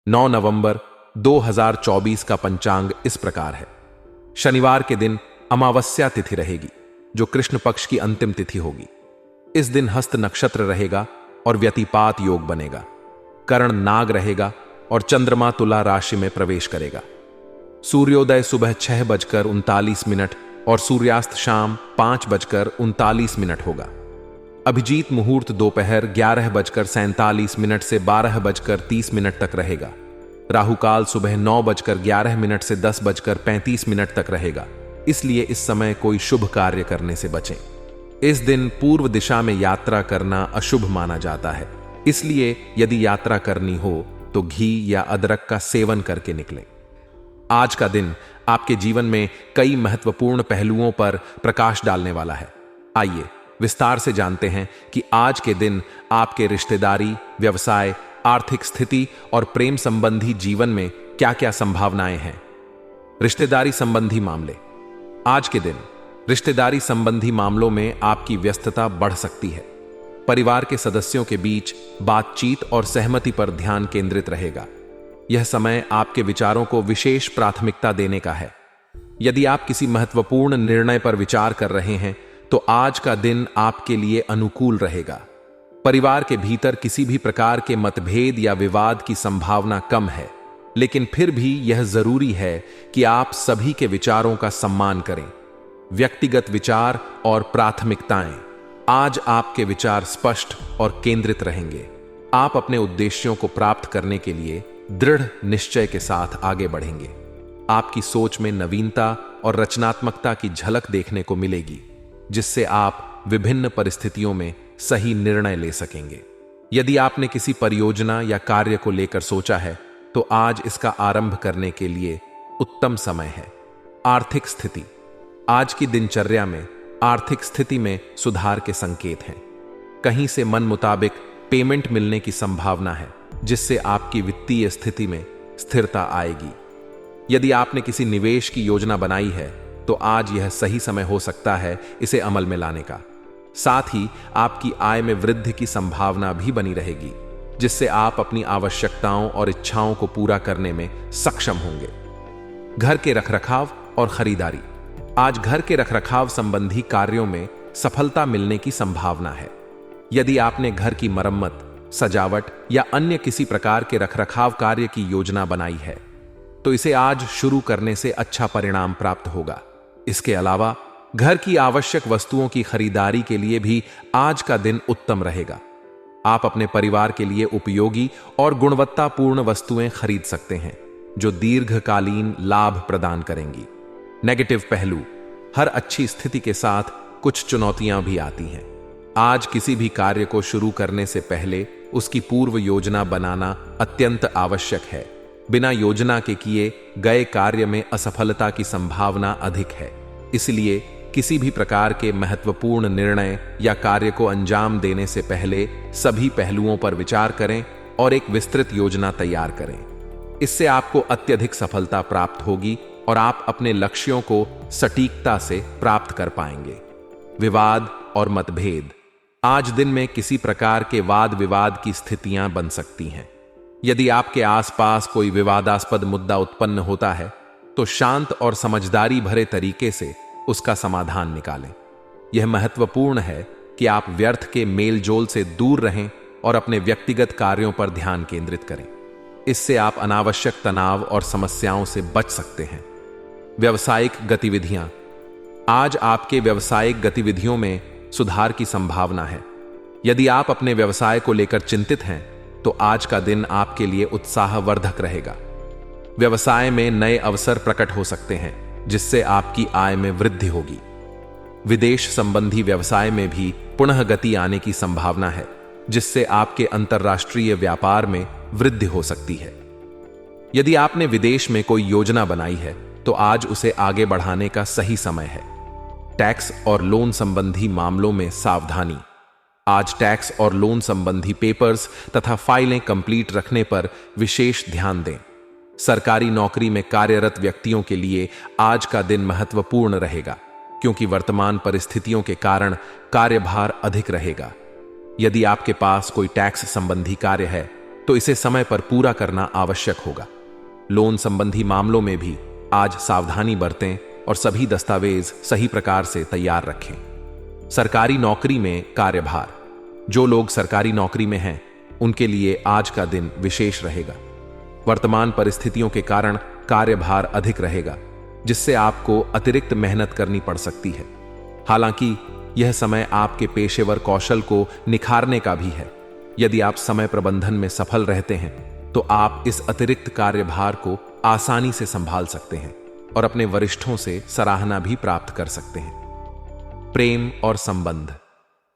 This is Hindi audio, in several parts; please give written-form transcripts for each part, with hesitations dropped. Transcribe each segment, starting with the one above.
9 नवंबर 2024 का पंचांग इस प्रकार है। शनिवार के दिन अमावस्या तिथि रहेगी, जो कृष्ण पक्ष की अंतिम तिथि होगी। इस दिन हस्त नक्षत्र रहेगा और व्यतिपात योग बनेगा। कर्ण नाग रहेगा और चंद्रमा तुला राशि में प्रवेश करेगा। सूर्योदय सुबह 6:39 और सूर्यास्त शाम 5:39 होगा। अभिजीत मुहूर्त दोपहर 11:47 से 12:30 तक रहेगा। राहुकाल सुबह 9:11 से 10:35 तक रहेगा, इसलिए इस समय कोई शुभ कार्य करने से बचें। इस दिन पूर्व दिशा में यात्रा करना अशुभ माना जाता है, इसलिए यदि यात्रा करनी हो तो घी या अदरक का सेवन करके निकलें। आज का दिन आपके जीवन में कई महत्वपूर्ण पहलुओं पर प्रकाश डालने वाला है। आइए विस्तार से जानते हैं कि आज के दिन आपके रिश्तेदारी, व्यवसाय, आर्थिक स्थिति और प्रेम संबंधी जीवन में क्या क्या संभावनाएं हैं। रिश्तेदारी संबंधी मामले। आज के दिन रिश्तेदारी संबंधी मामलों में आपकी व्यस्तता बढ़ सकती है। परिवार के सदस्यों के बीच बातचीत और सहमति पर ध्यान केंद्रित रहेगा। यह समय आपके विचारों को विशेष प्राथमिकता देने का है। यदि आप किसी महत्वपूर्ण निर्णय पर विचार कर रहे हैं तो आज का दिन आपके लिए अनुकूल रहेगा। परिवार के भीतर किसी भी प्रकार के मतभेद या विवाद की संभावना कम है, लेकिन फिर भी यह जरूरी है कि आप सभी के विचारों का सम्मान करें। व्यक्तिगत विचार और प्राथमिकताएं। आज आपके विचार स्पष्ट और केंद्रित रहेंगे। आप अपने उद्देश्यों को प्राप्त करने के लिए दृढ़ निश्चय के साथ आगे बढ़ेंगे। आपकी सोच में नवीनता और रचनात्मकता की झलक देखने को मिलेगी, जिससे आप विभिन्न परिस्थितियों में सही निर्णय ले सकेंगे। यदि आपने किसी परियोजना या कार्य को लेकर सोचा है तो आज इसका आरंभ करने के लिए उत्तम समय है। आर्थिक स्थिति। आज की दिनचर्या में आर्थिक स्थिति में सुधार के संकेत हैं। कहीं से मन मुताबिक पेमेंट मिलने की संभावना है, जिससे आपकी वित्तीय स्थिति में स्थिरता आएगी। यदि आपने किसी निवेश की योजना बनाई है तो आज यह सही समय हो सकता है इसे अमल में लाने का। साथ ही आपकी आय में वृद्धि की संभावना भी बनी रहेगी, जिससे आप अपनी आवश्यकताओं और इच्छाओं को पूरा करने में सक्षम होंगे। घर के रखरखाव और खरीदारी। आज घर के रखरखाव संबंधी कार्यों में सफलता मिलने की संभावना है। यदि आपने घर की मरम्मत, सजावट या अन्य किसी प्रकार के रखरखाव कार्य की योजना बनाई है तो इसे आज शुरू करने से अच्छा परिणाम प्राप्त होगा। इसके अलावा घर की आवश्यक वस्तुओं की खरीदारी के लिए भी आज का दिन उत्तम रहेगा। आप अपने परिवार के लिए उपयोगी और गुणवत्तापूर्ण वस्तुएं खरीद सकते हैं, जो दीर्घकालीन लाभ प्रदान करेंगी। नेगेटिव पहलू। हर अच्छी स्थिति के साथ कुछ चुनौतियां भी आती हैं। आज किसी भी कार्य को शुरू करने से पहले उसकी पूर्व योजना बनाना अत्यंत आवश्यक है। बिना योजना के किए गए कार्य में असफलता की संभावना अधिक है, इसलिए किसी भी प्रकार के महत्वपूर्ण निर्णय या कार्य को अंजाम देने से पहले सभी पहलुओं पर विचार करें और एक विस्तृत योजना तैयार करें। इससे आपको अत्यधिक सफलता प्राप्त होगी और आप अपने लक्ष्यों को सटीकता से प्राप्त कर पाएंगे। विवाद और मतभेद। आज दिन में किसी प्रकार के वाद विवाद की स्थितियां बन सकती हैं। यदि आपके आसपास कोई विवादास्पद मुद्दा उत्पन्न होता है तो शांत और समझदारी भरे तरीके से उसका समाधान निकालें। यह महत्वपूर्ण है कि आप व्यर्थ के मेलजोल से दूर रहें और अपने व्यक्तिगत कार्यों पर ध्यान केंद्रित करें। इससे आप अनावश्यक तनाव और समस्याओं से बच सकते हैं। व्यावसायिक गतिविधियां। आज आपके व्यावसायिक गतिविधियों में सुधार की संभावना है। यदि आप अपने व्यवसाय को लेकर चिंतित हैं तो आज का दिन आपके लिए उत्साहवर्धक रहेगा। व्यवसाय में नए अवसर प्रकट हो सकते हैं, जिससे आपकी आय में वृद्धि होगी। विदेश संबंधी व्यवसाय में भी पुनः गति आने की संभावना है, जिससे आपके अंतर्राष्ट्रीय व्यापार में वृद्धि हो सकती है। यदि आपने विदेश में कोई योजना बनाई है तो आज उसे आगे बढ़ाने का सही समय है। टैक्स और लोन संबंधी मामलों में सावधानी। आज टैक्स और लोन संबंधी पेपर्स तथा फाइलें कंप्लीट रखने पर विशेष ध्यान दें। सरकारी नौकरी में कार्यरत व्यक्तियों के लिए आज का दिन महत्वपूर्ण रहेगा, क्योंकि वर्तमान परिस्थितियों के कारण कार्यभार अधिक रहेगा। यदि आपके पास कोई टैक्स संबंधी कार्य है तो इसे समय पर पूरा करना आवश्यक होगा। लोन संबंधी मामलों में भी आज सावधानी बरतें और सभी दस्तावेज सही प्रकार से तैयार रखें। सरकारी नौकरी में कार्यभार। जो लोग सरकारी नौकरी में हैं, उनके लिए आज का दिन विशेष रहेगा। वर्तमान परिस्थितियों के कारण कार्यभार अधिक रहेगा, जिससे आपको अतिरिक्त मेहनत करनी पड़ सकती है। हालांकि यह समय आपके पेशेवर कौशल को निखारने का भी है। यदि आप समय प्रबंधन में सफल रहते हैं, तो आप इस अतिरिक्त कार्यभार को आसानी से संभाल सकते हैं और अपने वरिष्ठों से सराहना भी प्राप्त कर सकते हैं। प्रेम और संबंध।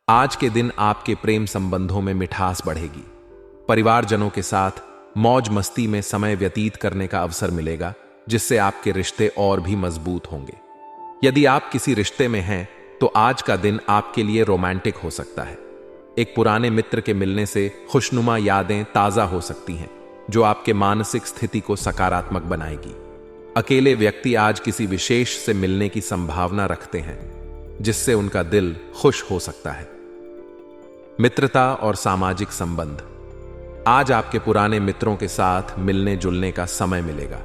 आज के दिन आपके प्रेम संबंधों में मिठास बढ़ेगी। परिवारजनों के साथ मौज मस्ती में समय व्यतीत करने का अवसर मिलेगा, जिससे आपके रिश्ते और भी मजबूत होंगे। यदि आप किसी रिश्ते में हैं, तो आज का दिन आपके लिए रोमांटिक हो सकता है। एक पुराने मित्र के मिलने से खुशनुमा यादें ताजा हो सकती हैं, जो आपके मानसिक स्थिति को सकारात्मक बनाएगी। अकेले व्यक्ति आज किसी विशेष से मिलने की संभावना रखते हैं, जिससे उनका दिल खुश हो सकता है। मित्रता और सामाजिक संबंध। आज आपके पुराने मित्रों के साथ मिलने जुलने का समय मिलेगा।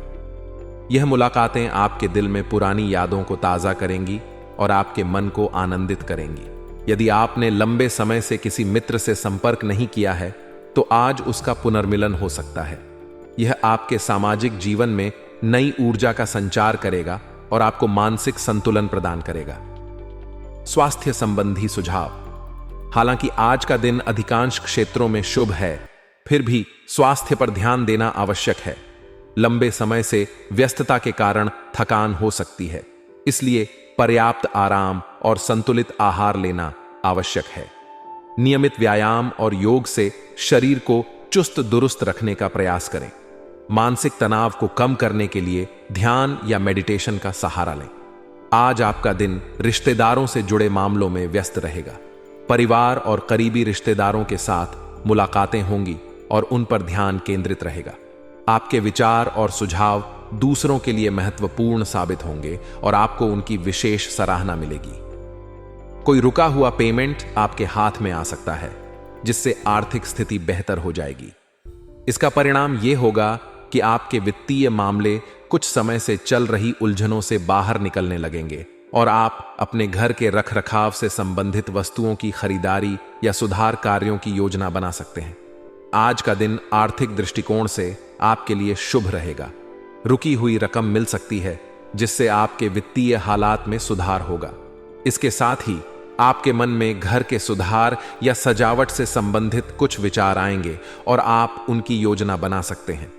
यह मुलाकातें आपके दिल में पुरानी यादों को ताजा करेंगी और आपके मन को आनंदित करेंगी। यदि आपने लंबे समय से किसी मित्र से संपर्क नहीं किया है, तो आज उसका पुनर्मिलन हो सकता है। यह आपके सामाजिक जीवन में नई ऊर्जा का संचार करेगा और आपको मानसिक संतुलन प्रदान करेगा। स्वास्थ्य संबंधी सुझाव। हालांकि आज का दिन अधिकांश क्षेत्रों में शुभ है, फिर भी स्वास्थ्य पर ध्यान देना आवश्यक है। लंबे समय से व्यस्तता के कारण थकान हो सकती है, इसलिए पर्याप्त आराम और संतुलित आहार लेना आवश्यक है। नियमित व्यायाम और योग से शरीर को चुस्त दुरुस्त रखने का प्रयास करें। मानसिक तनाव को कम करने के लिए ध्यान या मेडिटेशन का सहारा लें। आज आपका दिन रिश्तेदारों से जुड़े मामलों में व्यस्त रहेगा। परिवार और करीबी रिश्तेदारों के साथ मुलाकातें होंगी और उन पर ध्यान केंद्रित रहेगा। आपके विचार और सुझाव दूसरों के लिए महत्वपूर्ण साबित होंगे और आपको उनकी विशेष सराहना मिलेगी। कोई रुका हुआ पेमेंट आपके हाथ में आ सकता है, जिससे आर्थिक स्थिति बेहतर हो जाएगी। इसका परिणाम यह होगा कि आपके वित्तीय मामले कुछ समय से चल रही उलझनों से बाहर निकलने लगेंगे और आप अपने घर के रखरखाव से संबंधित वस्तुओं की खरीदारी या सुधार कार्यों की योजना बना सकते हैं। आज का दिन आर्थिक दृष्टिकोण से आपके लिए शुभ रहेगा। रुकी हुई रकम मिल सकती है, जिससे आपके वित्तीय हालात में सुधार होगा। इसके साथ ही आपके मन में घर के सुधार या सजावट से संबंधित कुछ विचार आएंगे और आप उनकी योजना बना सकते हैं।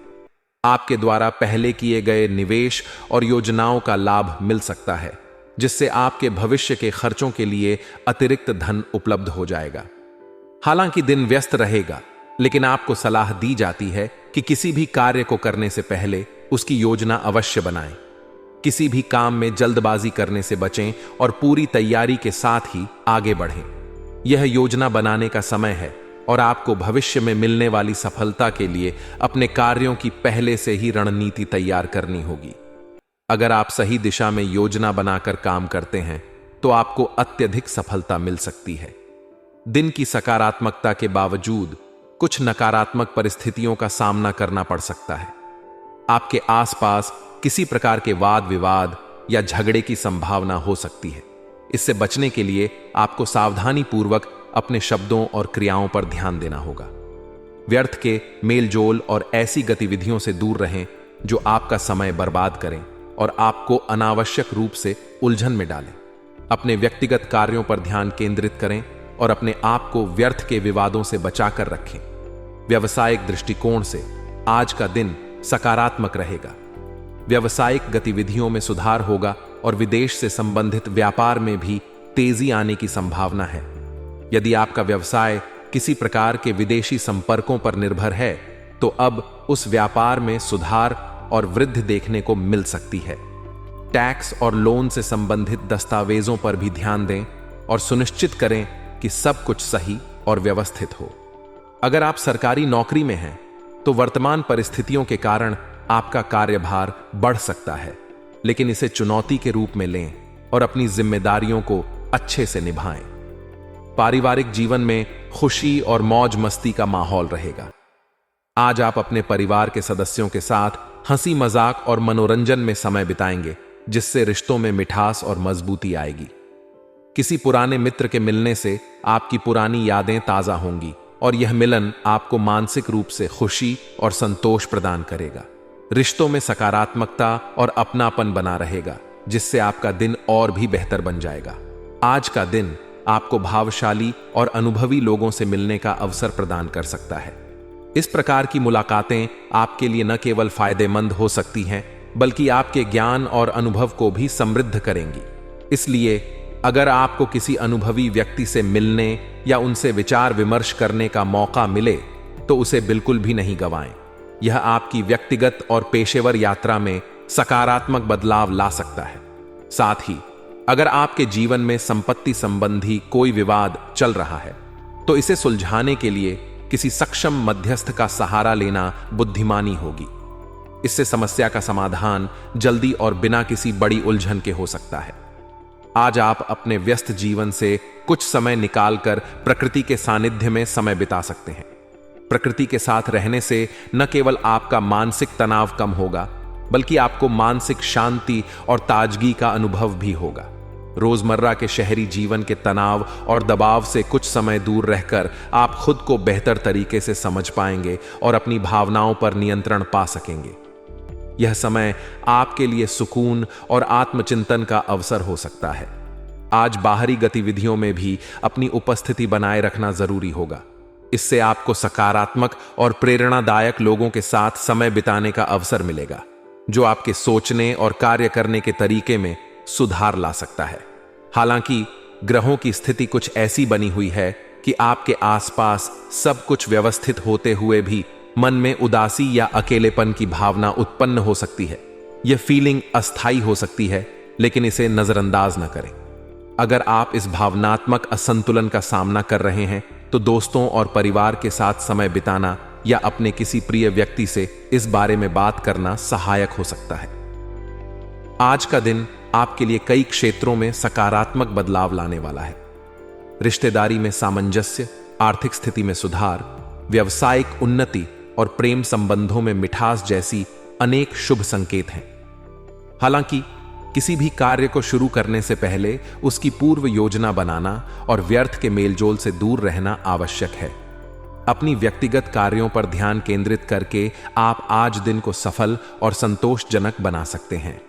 आपके द्वारा पहले किए गए निवेश और योजनाओं का लाभ मिल सकता है, जिससे आपके भविष्य के खर्चों के लिए अतिरिक्त धन उपलब्ध हो जाएगा। हालांकि दिन व्यस्त रहेगा, लेकिन आपको सलाह दी जाती है कि किसी भी कार्य को करने से पहले उसकी योजना अवश्य बनाएं। किसी भी काम में जल्दबाजी करने से बचें और पूरी तैयारी के साथ ही आगे बढ़ें। यह योजना बनाने का समय है और आपको भविष्य में मिलने वाली सफलता के लिए अपने कार्यों की पहले से ही रणनीति तैयार करनी होगी। अगर आप सही दिशा में योजना बनाकर काम करते हैं, तो आपको अत्यधिक सफलता मिल सकती है। दिन की सकारात्मकता के बावजूद कुछ नकारात्मक परिस्थितियों का सामना करना पड़ सकता है। आपके आसपास किसी प्रकार के वाद विवाद या झगड़े की संभावना हो सकती है। इससे बचने के लिए आपको सावधानी पूर्वक अपने शब्दों और क्रियाओं पर ध्यान देना होगा। व्यर्थ के मेलजोल और ऐसी गतिविधियों से दूर रहें जो आपका समय बर्बाद करें और आपको अनावश्यक रूप से उलझन में डालें। अपने व्यक्तिगत कार्यों पर ध्यान केंद्रित करें और अपने आप को व्यर्थ के विवादों से बचाकर रखें। व्यावसायिक दृष्टिकोण से आज का दिन सकारात्मक रहेगा। व्यावसायिक गतिविधियों में सुधार होगा और विदेश से संबंधित व्यापार में भी तेजी आने की संभावना है। यदि आपका व्यवसाय किसी प्रकार के विदेशी संपर्कों पर निर्भर है, तो अब उस व्यापार में सुधार और वृद्धि देखने को मिल सकती है। टैक्स और लोन से संबंधित दस्तावेजों पर भी ध्यान दें और सुनिश्चित करें कि सब कुछ सही और व्यवस्थित हो। अगर आप सरकारी नौकरी में हैं, तो वर्तमान परिस्थितियों के कारण आपका कार्यभार बढ़ सकता है, लेकिन इसे चुनौती के रूप में लें और अपनी जिम्मेदारियों को अच्छे से निभाएं। पारिवारिक जीवन में खुशी और मौज मस्ती का माहौल रहेगा। आज आप अपने परिवार के सदस्यों के साथ हंसी मजाक और मनोरंजन में समय बिताएंगे, जिससे रिश्तों में मिठास और मजबूती आएगी। किसी पुराने मित्र के मिलने से आपकी पुरानी यादें ताजा होंगी और यह मिलन आपको मानसिक रूप से खुशी और संतोष प्रदान करेगा। रिश्तों में सकारात्मकता और अपनापन बना रहेगा, जिससे आपका दिन और भी बेहतर बन जाएगा। आज का दिन आपको भावशाली और अनुभवी लोगों से मिलने का अवसर प्रदान कर सकता है। इस प्रकार की मुलाकातें आपके लिए न केवल फायदेमंद हो सकती हैं, बल्कि आपके ज्ञान और अनुभव को भी समृद्ध करेंगी। इसलिए अगर आपको किसी अनुभवी व्यक्ति से मिलने या उनसे विचार विमर्श करने का मौका मिले, तो उसे बिल्कुल भी नहीं गंवाएं। यह आपकी व्यक्तिगत और पेशेवर यात्रा में सकारात्मक बदलाव ला सकता है। साथ ही अगर आपके जीवन में संपत्ति संबंधी कोई विवाद चल रहा है, तो इसे सुलझाने के लिए किसी सक्षम मध्यस्थ का सहारा लेना बुद्धिमानी होगी। इससे समस्या का समाधान जल्दी और बिना किसी बड़ी उलझन के हो सकता है। आज आप अपने व्यस्त जीवन से कुछ समय निकालकर प्रकृति के सानिध्य में समय बिता सकते हैं। प्रकृति के साथ रहने से न केवल आपका मानसिक तनाव कम होगा, बल्कि आपको मानसिक शांति और ताजगी का अनुभव भी होगा। रोजमर्रा के शहरी जीवन के तनाव और दबाव से कुछ समय दूर रहकर आप खुद को बेहतर तरीके से समझ पाएंगे और अपनी भावनाओं पर नियंत्रण पा सकेंगे। यह समय आपके लिए सुकून और आत्मचिंतन का अवसर हो सकता है। आज बाहरी गतिविधियों में भी अपनी उपस्थिति बनाए रखना जरूरी होगा। इससे आपको सकारात्मक और प्रेरणादायक लोगों के साथ समय बिताने का अवसर मिलेगा, जो आपके सोचने और कार्य करने के तरीके में सुधार ला सकता है। हालांकि ग्रहों की स्थिति कुछ ऐसी बनी हुई है कि आपके आसपास सब कुछ व्यवस्थित होते हुए भी मन में उदासी या अकेलेपन की भावना उत्पन्न हो सकती है। यह फीलिंग अस्थायी हो सकती है, लेकिन इसे नजरअंदाज न करें। अगर आप इस भावनात्मक असंतुलन का सामना कर रहे हैं, तो दोस्तों और परिवार के साथ समय बिताना या अपने किसी प्रिय व्यक्ति से इस बारे में बात करना सहायक हो सकता है। आज का दिन आपके लिए कई क्षेत्रों में सकारात्मक बदलाव लाने वाला है। रिश्तेदारी में सामंजस्य, आर्थिक स्थिति में सुधार, व्यावसायिक उन्नति और प्रेम संबंधों में मिठास जैसी अनेक शुभ संकेत हैं। हालांकि किसी भी कार्य को शुरू करने से पहले उसकी पूर्व योजना बनाना और व्यर्थ के मेलजोल से दूर रहना आवश्यक है। अपनी व्यक्तिगत कार्यों पर ध्यान केंद्रित करके आप आज दिन को सफल और संतोषजनक बना सकते हैं।